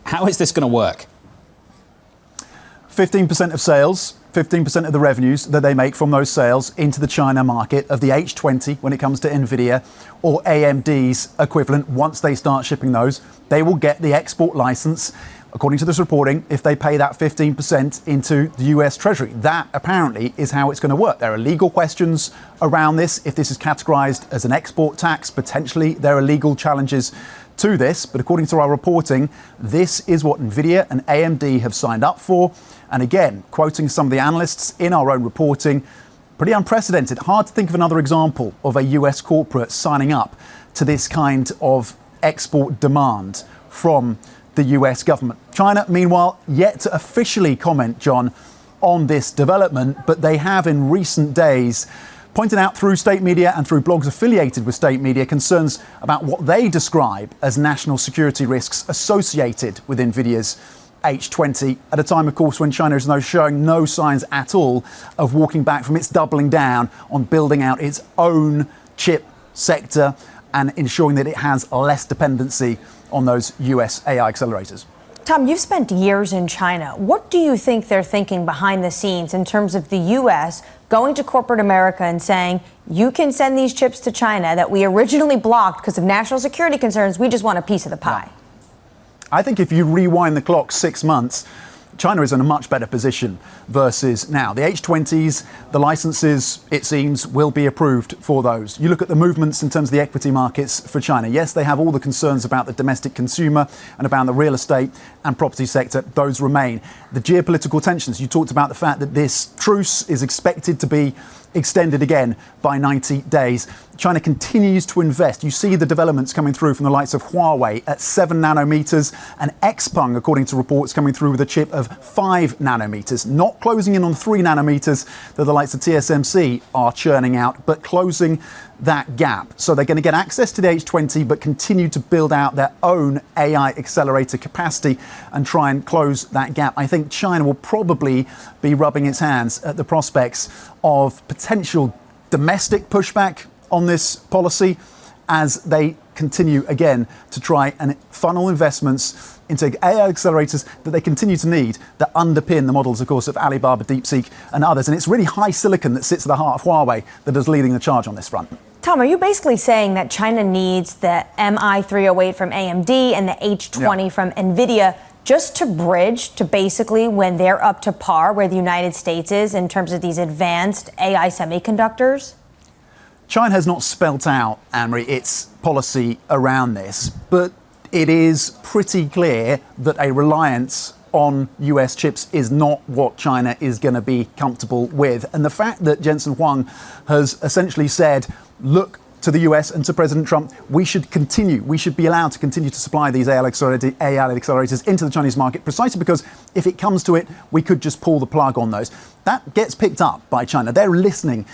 How is this going to work? 15% of sales, 15% of the revenues that they make from those sales into the China market of the H20 when it comes to Nvidia or AMD's equivalent. Once they start shipping those, they will get the export license. According to this reporting, if they pay that 15% into the US Treasury, that apparently is how it's going to work. There are legal questions around this. If this is categorized as an export tax, potentially there are legal challenges to this. But according to our reporting, this is what Nvidia and AMD have signed up for. And again, quoting some of the analysts in our own reporting, pretty unprecedented. Hard to think of another example of a US corporate signing up to this kind of export demand from the US government. China, meanwhile, yet to officially comment, John, on this development, but they have in recent days pointed out through state media and through blogs affiliated with state media concerns about what they describe as national security risks associated with Nvidia's H20 at a time, of course, when China is now showing no signs at all of walking back from its doubling down on building out its own chip sector and ensuring that it has less dependency on those US AI accelerators. Tom, you've spent years in China. What do you think they're thinking behind the scenes in terms of the US going to corporate America and saying, you can send these chips to China that we originally blocked because of national security concerns, we just want a piece of the pie? I think if you rewind the clock 6 months, China is in a much better position versus now. The H20s, the licenses, it seems, will be approved for those. You look at the movements in terms of the equity markets for China. Yes, they have all the concerns about the domestic consumer and about the real estate and property sector. Those remain. The geopolitical tensions, you talked about the fact that this truce is expected to be extended again by 90 days. China continues to invest. You see the developments coming through from the likes of Huawei at 7 nanometers and Xpeng, according to reports, coming through with a chip of 5 nanometers, not closing in on 3 nanometers that the likes of TSMC are churning out, but closing that gap. So they're going to get access to the H20, but continue to build out their own AI accelerator capacity and try and close that gap. I think China will probably be rubbing its hands at the prospects of potential domestic pushback on this policy as they continue again to try and funnel investments into AI accelerators that they continue to need that underpin the models, of course, of Alibaba, DeepSeek and others. And it's really high silicon that sits at the heart of Huawei that is leading the charge on this front. Tom, are you basically saying that China needs the MI308 from AMD and the H20 from Nvidia just to bridge to basically when they're up to par where the United States is in terms of these advanced AI semiconductors? China has not spelt out, Anne-Marie, its policy around this, but it is pretty clear that a reliance on US chips is not what China is going to be comfortable with. And the fact that Jensen Huang has essentially said, look to the US and to President Trump, we should be allowed to continue to supply these AI accelerators into the Chinese market, precisely because if it comes to it, we could just pull the plug on those. That gets picked up by China. They're listening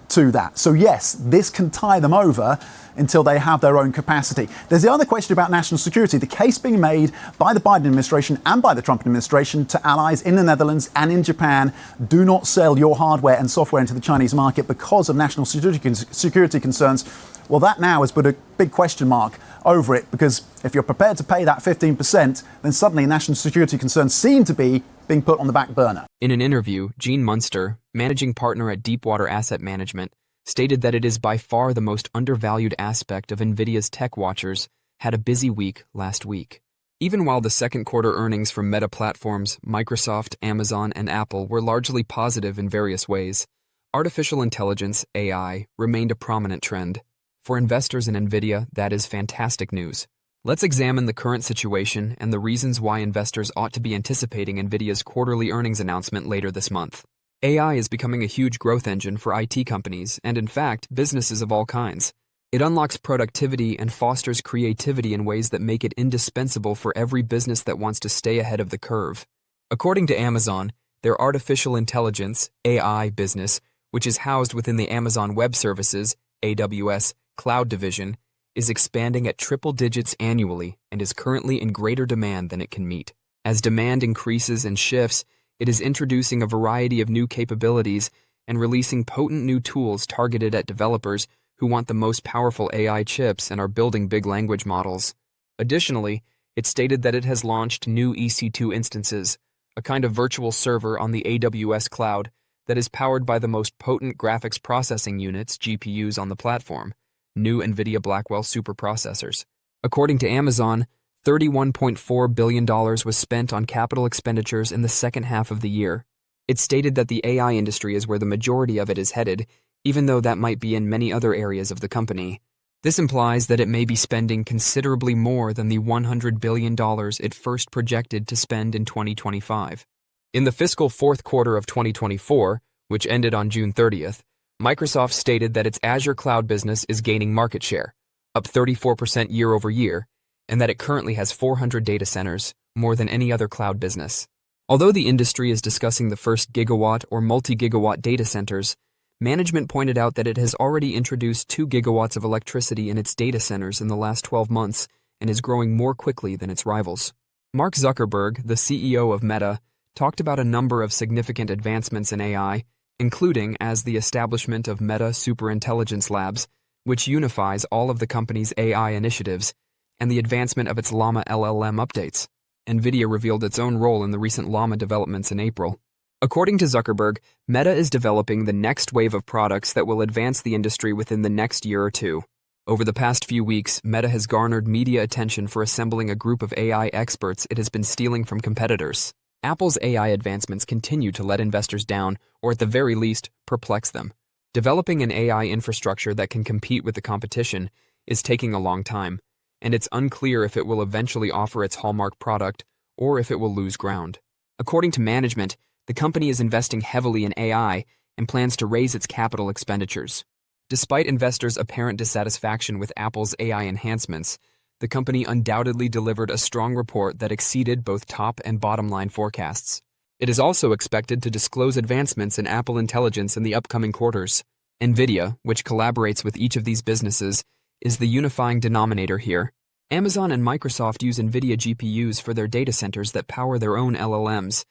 to that. So yes, this can tie them over until they have their own capacity. There's the other question about national security. The case being made by the Biden administration and by the Trump administration to allies in the Netherlands and in Japan, do not sell your hardware and software into the Chinese market because of national security concerns. Well, that now has put a big question mark over it, because if you're prepared to pay that 15%, then suddenly national security concerns seem to be being put on the back burner. In an interview, Gene Munster, managing partner at Deepwater Asset Management, stated that it is by far the most undervalued aspect of Nvidia's tech watchers had a busy week last week. Even while the second quarter earnings from Meta platforms, Microsoft, Amazon, and Apple were largely positive in various ways, artificial intelligence, AI, remained a prominent trend. For investors in Nvidia, that is fantastic news. Let's examine the current situation and the reasons why investors ought to be anticipating Nvidia's quarterly earnings announcement later this month. AI is becoming a huge growth engine for IT companies and, in fact, businesses of all kinds. It unlocks productivity and fosters creativity in ways that make it indispensable for every business that wants to stay ahead of the curve. According to Amazon, their artificial intelligence, AI business, which is housed within the Amazon Web Services, AWS, cloud division, is expanding at triple digits annually and is currently in greater demand than it can meet. As demand increases and shifts, it is introducing a variety of new capabilities and releasing potent new tools targeted at developers who want the most powerful AI chips and are building big language models. Additionally, it stated that it has launched new EC2 instances, a kind of virtual server on the AWS cloud that is powered by the most potent graphics processing units, GPUs, on the platform, new Nvidia Blackwell superprocessors. According to Amazon, $31.4 billion was spent on capital expenditures in the second half of the year. It stated that the AI industry is where the majority of it is headed, even though that might be in many other areas of the company. This implies that it may be spending considerably more than the $100 billion it first projected to spend in 2025. In the fiscal fourth quarter of 2024, which ended on June 30th, Microsoft stated that its Azure cloud business is gaining market share, up 34% year over year, and that it currently has 400 data centers, more than any other cloud business. Although the industry is discussing the first gigawatt or multi-gigawatt data centers, management pointed out that it has already introduced 2 gigawatts of electricity in its data centers in the last 12 months and is growing more quickly than its rivals. Mark Zuckerberg, the CEO of Meta, talked about a number of significant advancements in AI, including as the establishment of Meta Superintelligence Labs, which unifies all of the company's AI initiatives, and the advancement of its Llama LLM updates. Nvidia revealed its own role in the recent Llama developments in April. According to Zuckerberg, Meta is developing the next wave of products that will advance the industry within the next year or two. Over the past few weeks, Meta has garnered media attention for assembling a group of AI experts it has been stealing from competitors. Apple's AI advancements continue to let investors down, or at the very least, perplex them. Developing an AI infrastructure that can compete with the competition is taking a long time, and it's unclear if it will eventually offer its hallmark product or if it will lose ground. According to management, the company is investing heavily in AI and plans to raise its capital expenditures. Despite investors' apparent dissatisfaction with Apple's AI enhancements, the company undoubtedly delivered a strong report that exceeded both top and bottom-line forecasts. It is also expected to disclose advancements in Apple Intelligence in the upcoming quarters. Nvidia, which collaborates with each of these businesses, is the unifying denominator here. Amazon and Microsoft use Nvidia GPUs for their data centers that power their own LLMs,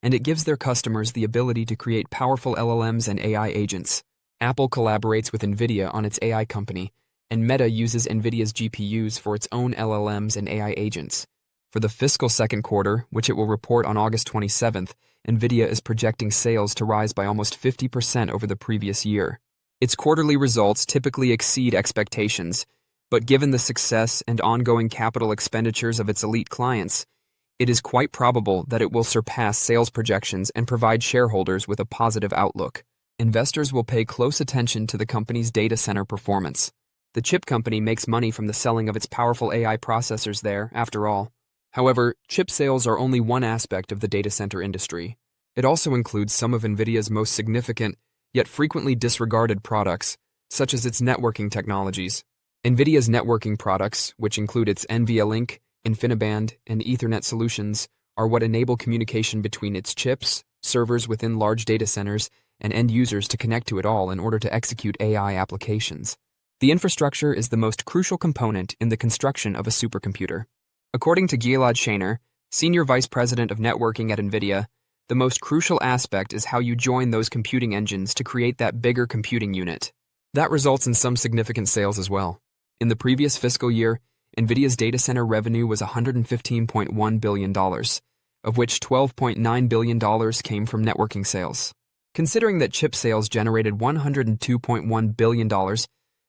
and it gives their customers the ability to create powerful LLMs and AI agents. Apple collaborates with Nvidia on its AI company, and Meta uses Nvidia's GPUs for its own LLMs and AI agents. For the fiscal second quarter, which it will report on August 27th, Nvidia is projecting sales to rise by almost 50% over the previous year. Its quarterly results typically exceed expectations, but given the success and ongoing capital expenditures of its elite clients, it is quite probable that it will surpass sales projections and provide shareholders with a positive outlook. Investors will pay close attention to the company's data center performance. The chip company makes money from the selling of its powerful AI processors there, after all. However, chip sales are only one aspect of the data center industry. It also includes some of Nvidia's most significant, yet frequently disregarded products, such as its networking technologies. Nvidia's networking products, which include its NVLink, InfiniBand, and Ethernet solutions, are what enable communication between its chips, servers within large data centers, and end users to connect to it all in order to execute AI applications. The infrastructure is the most crucial component in the construction of a supercomputer. According to Gilad Shainer, Senior Vice President of Networking at Nvidia, the most crucial aspect is how you join those computing engines to create that bigger computing unit. That results in some significant sales as well. In the previous fiscal year, Nvidia's data center revenue was $115.1 billion, of which $12.9 billion came from networking sales. Considering that chip sales generated $102.1 billion,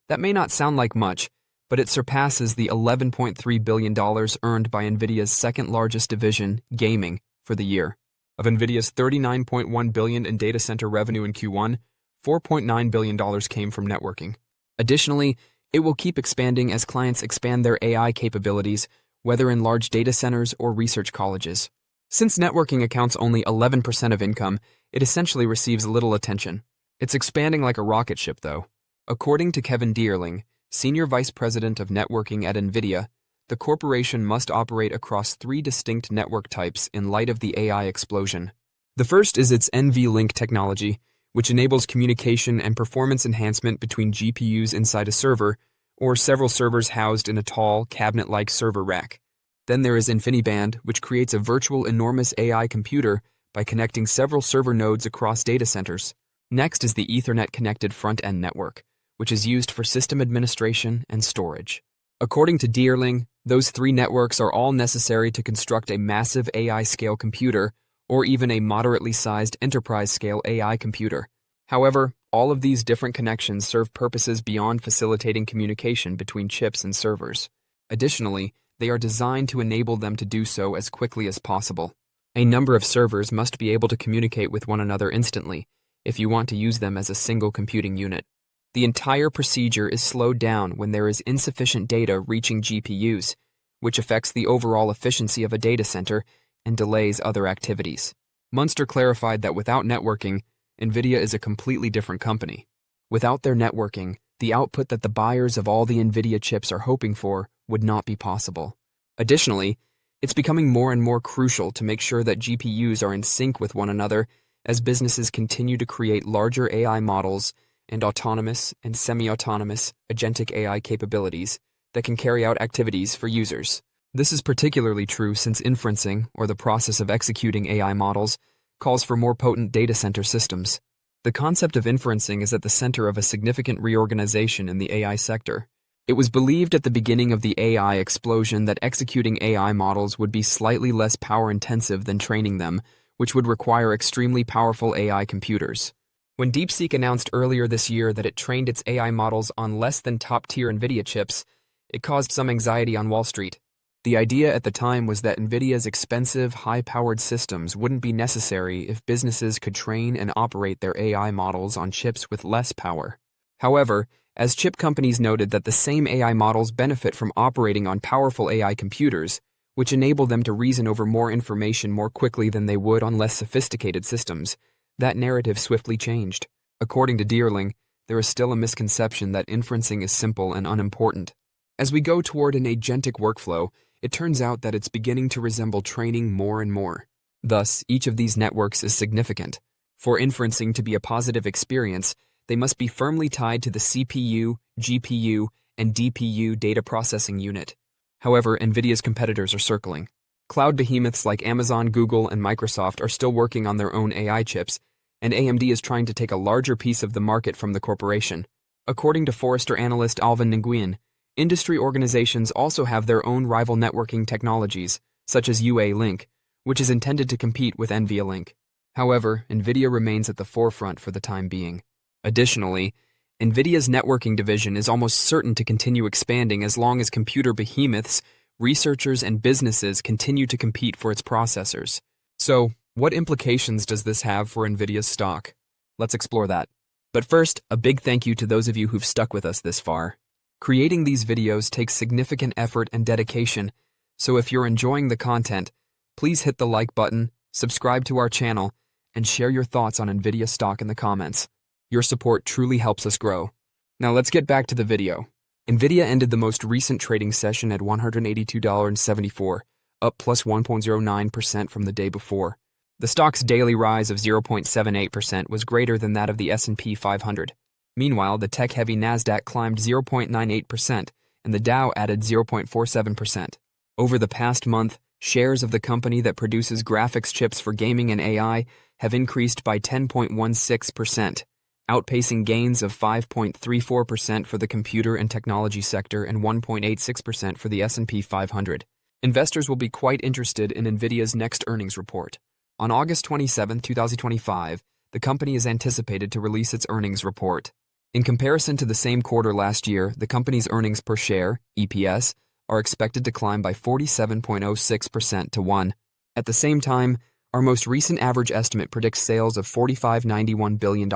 that may not sound like much, but it surpasses the $11.3 billion earned by Nvidia's second-largest division, gaming, for the year. Of Nvidia's $39.1 billion in data center revenue in Q1, $4.9 billion came from networking. Additionally, it will keep expanding as clients expand their AI capabilities, whether in large data centers or research colleges. Since networking accounts only 11% of income, it essentially receives little attention. It's expanding like a rocket ship, though. According to Kevin Dierling, Senior Vice President of Networking at Nvidia, the corporation must operate across 3 distinct network types in light of the AI explosion. The first is its NVLink technology, which enables communication and performance enhancement between GPUs inside a server, or several servers housed in a tall, cabinet-like server rack. Then there is InfiniBand, which creates a virtual enormous AI computer by connecting several server nodes across data centers. Next is the Ethernet-connected front-end network, which is used for system administration and storage. According to Dierling, Those three networks are all necessary to construct a massive AI-scale computer or even a moderately sized enterprise-scale AI computer. However, all of these different connections serve purposes beyond facilitating communication between chips and servers. Additionally, they are designed to enable them to do so as quickly as possible. A number of servers must be able to communicate with one another instantly if you want to use them as a single computing unit. The entire procedure is slowed down when there is insufficient data reaching GPUs, which affects the overall efficiency of a data center and delays other activities. Munster clarified that without networking, NVIDIA is a completely different company. Without their networking, the output that the buyers of all the NVIDIA chips are hoping for would not be possible. Additionally, it's becoming more and more crucial to make sure that GPUs are in sync with one another as businesses continue to create larger AI models and autonomous and semi-autonomous agentic AI capabilities that can carry out activities for users. This is particularly true since inferencing, or the process of executing AI models, calls for more potent data center systems. The concept of inferencing is at the center of a significant reorganization in the AI sector. It was believed at the beginning of the AI explosion that executing AI models would be slightly less power-intensive than training them, which would require extremely powerful AI computers. When DeepSeek announced earlier this year that it trained its AI models on less than top-tier NVIDIA chips, it caused some anxiety on Wall Street. The idea at the time was that NVIDIA's expensive, high-powered systems wouldn't be necessary if businesses could train and operate their AI models on chips with less power. However, as chip companies noted that the same AI models benefit from operating on powerful AI computers, which enable them to reason over more information more quickly than they would on less sophisticated systems, that narrative swiftly changed. According to Deerling, there is still a misconception that inferencing is simple and unimportant. As we go toward an agentic workflow, it turns out that it's beginning to resemble training more and more. Thus, each of these networks is significant. For inferencing to be a positive experience, they must be firmly tied to the CPU, GPU, and DPU data processing unit. However, NVIDIA's competitors are circling. Cloud behemoths like Amazon, Google, and Microsoft are still working on their own AI chips, and AMD is trying to take a larger piece of the market from the corporation. According to Forrester analyst Alvin Nguyen, industry organizations also have their own rival networking technologies, such as UA-Link, which is intended to compete with NVLink. However, NVIDIA remains at the forefront for the time being. Additionally, NVIDIA's networking division is almost certain to continue expanding as long as computer behemoths, researchers, and businesses continue to compete for its processors. So, what implications does this have for NVIDIA's stock? Let's explore that. But first, a big thank you to those of you who've stuck with us this far. Creating these videos takes significant effort and dedication, so if you're enjoying the content, please hit the like button, subscribe to our channel, and share your thoughts on NVIDIA stock in the comments. Your support truly helps us grow. Now let's get back to the video. NVIDIA ended the most recent trading session at $182.74, up plus 1.09% from the day before. The stock's daily rise of 0.78% was greater than that of the S&P 500. Meanwhile, the tech-heavy Nasdaq climbed 0.98%, and the Dow added 0.47%. Over the past month, shares of the company that produces graphics chips for gaming and AI have increased by 10.16%. Outpacing gains of 5.34% for the computer and technology sector and 1.86% for the S&P 500. Investors will be quite interested in NVIDIA's next earnings report. On August 27, 2025, the company is anticipated to release its earnings report. In comparison to the same quarter last year, the company's earnings per share, EPS, are expected to climb by 47.06% to 1. At the same time, our most recent average estimate predicts sales of $45.91 billion,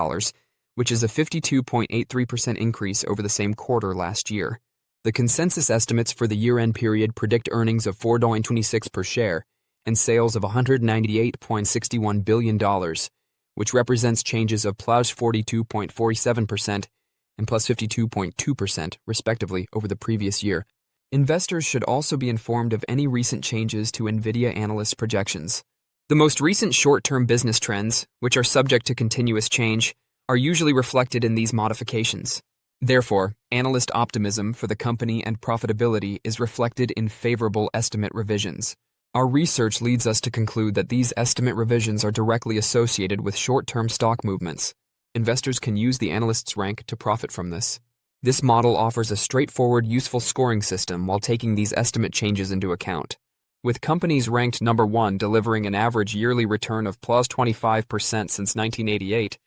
which is a 52.83% increase over the same quarter last year. The consensus estimates for the year-end period predict earnings of $4.26 per share and sales of $198.61 billion, which represents changes of plus 42.47% and plus 52.2%, respectively, over the previous year. Investors should also be informed of any recent changes to NVIDIA analyst projections. The most recent short-term business trends, which are subject to continuous change, are usually reflected in these modifications. Therefore, analyst optimism for the company and profitability is reflected in favorable estimate revisions. Our research leads us to conclude that these estimate revisions are directly associated with short-term stock movements. Investors can use the analyst's rank to profit from this. This model offers a straightforward, useful scoring system while taking these estimate changes into account. With companies ranked number 1 delivering an average yearly return of plus 25% since 1988,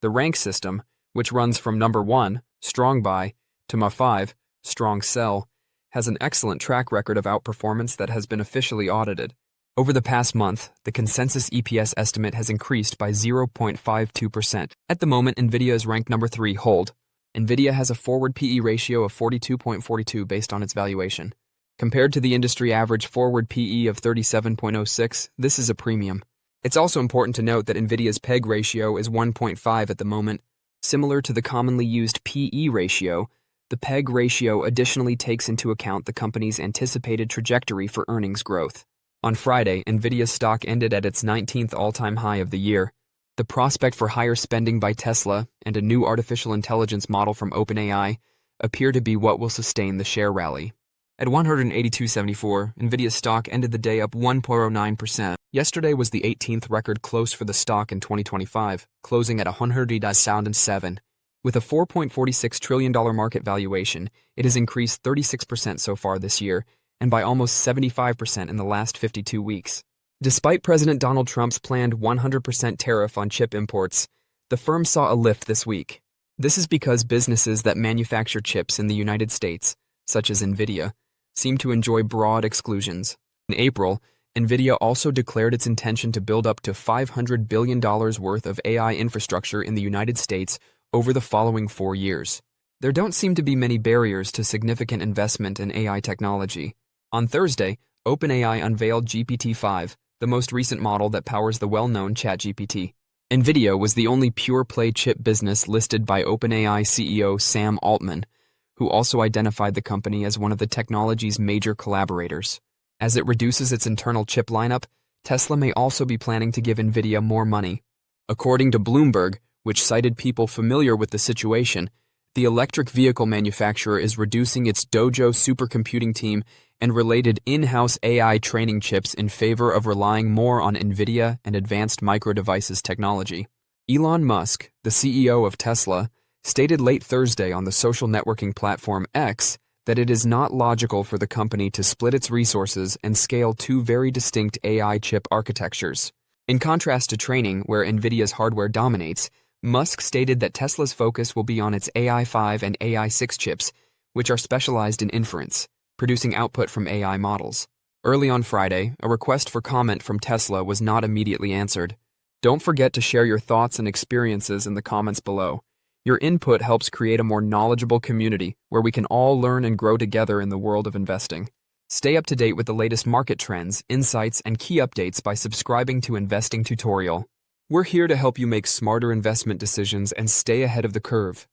the rank system, which runs from number 1, strong buy, to number 5, strong sell, has an excellent track record of outperformance that has been officially audited. Over the past month, the consensus EPS estimate has increased by 0.52%. At the moment, Nvidia is ranked number 3, hold. Nvidia has a forward PE ratio of 42.42 based on its valuation. Compared to the industry average forward PE of 37.06, this is a premium. It's also important to note that Nvidia's PEG ratio is 1.5 at the moment. Similar to the commonly used PE ratio, the PEG ratio additionally takes into account the company's anticipated trajectory for earnings growth. On Friday, Nvidia's stock ended at its 19th all-time high of the year. The prospect for higher spending by Tesla and a new artificial intelligence model from OpenAI appear to be what will sustain the share rally. At $182.74, Nvidia's stock ended the day up 1.09%. Yesterday was the 18th record close for the stock in 2025, closing at $100.07. With a $4.46 trillion market valuation, it has increased 36% so far this year, and by almost 75% in the last 52 weeks. Despite President Donald Trump's planned 100% tariff on chip imports, the firm saw a lift this week. This is because businesses that manufacture chips in the United States, such as Nvidia, seem to enjoy broad exclusions. In April, Nvidia also declared its intention to build up to $500 billion worth of AI infrastructure in the United States over the following 4 years. There don't seem to be many barriers to significant investment in AI technology. On Thursday, OpenAI unveiled GPT-5, the most recent model that powers the well-known ChatGPT. Nvidia was the only pure-play chip business listed by OpenAI CEO Sam Altman, who also identified the company as one of the technology's major collaborators. As it reduces its internal chip lineup, Tesla may also be planning to give Nvidia more money. According to Bloomberg, which cited people familiar with the situation, the electric vehicle manufacturer is reducing its Dojo supercomputing team and related in-house AI training chips in favor of relying more on Nvidia and advanced micro-devices technology. Elon Musk, the CEO of Tesla, stated late Thursday on the social networking platform X that it is not logical for the company to split its resources and scale two very distinct AI chip architectures. In contrast to training, where Nvidia's hardware dominates, Musk stated that Tesla's focus will be on its AI5 and AI6 chips, which are specialized in inference, producing output from AI models. Early on Friday, a request for comment from Tesla was not immediately answered. Don't forget to share your thoughts and experiences in the comments below. Your input helps create a more knowledgeable community where we can all learn and grow together in the world of investing. Stay up to date with the latest market trends, insights, and key updates by subscribing to Investing Tutorial. We're here to help you make smarter investment decisions and stay ahead of the curve.